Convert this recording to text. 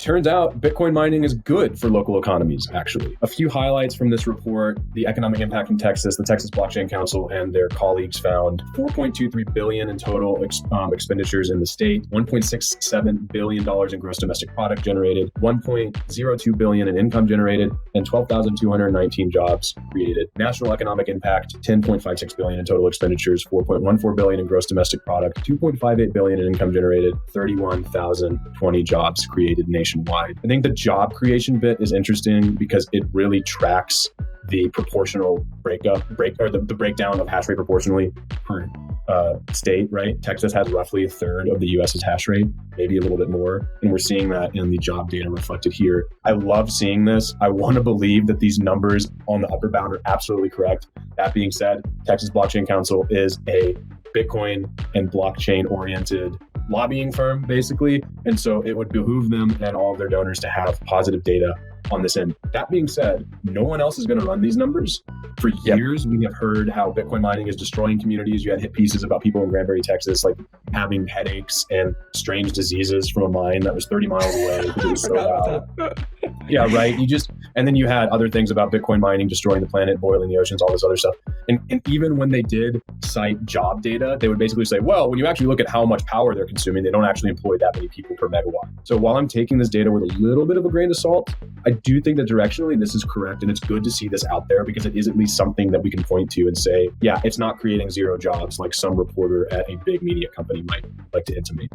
turns out Bitcoin mining is good for local economies, actually. A few highlights from this report: the economic impact in Texas, the Texas Blockchain Council and their colleagues found $4.23 billion in total expenditures in the state, $1.67 billion in gross domestic product generated, $1.02 billion in income generated, and 12,219 jobs created. National economic impact, $10.56 billion in total expenditures, $4.14 billion in gross domestic product, $2.58 billion in income generated, 31,020 jobs created nationwide. I think the job creation bit is interesting because it really tracks the proportional the breakdown of hash rate proportionally per state, right? Texas has roughly a third of the US's hash rate, maybe a little bit more. And we're seeing that in the job data reflected here. I love seeing this. I want to believe that these numbers on the upper bound are absolutely correct. That being said, Texas Blockchain Council is a Bitcoin and blockchain oriented lobbying firm, basically. And so it would behoove them and all of their donors to have positive data on this end. That being said, no one else is going to run these numbers. For years, we have heard how Bitcoin mining is destroying communities. You had hit pieces about people in Granbury, Texas, like having headaches and strange diseases from a mine that was 30 miles away because it was so loud. Yeah, right. And then you had other things about Bitcoin mining destroying the planet, boiling the oceans, all this other stuff. And even when they did cite job data, they would basically say, well, when you actually look at how much power they're consuming, they don't actually employ that many people per megawatt. So while I'm taking this data with a little bit of a grain of salt, I do think that directionally this is correct. And it's good to see this out there because it is at least something that we can point to and say, yeah, it's not creating zero jobs like some reporter at a big media company might like to intimate.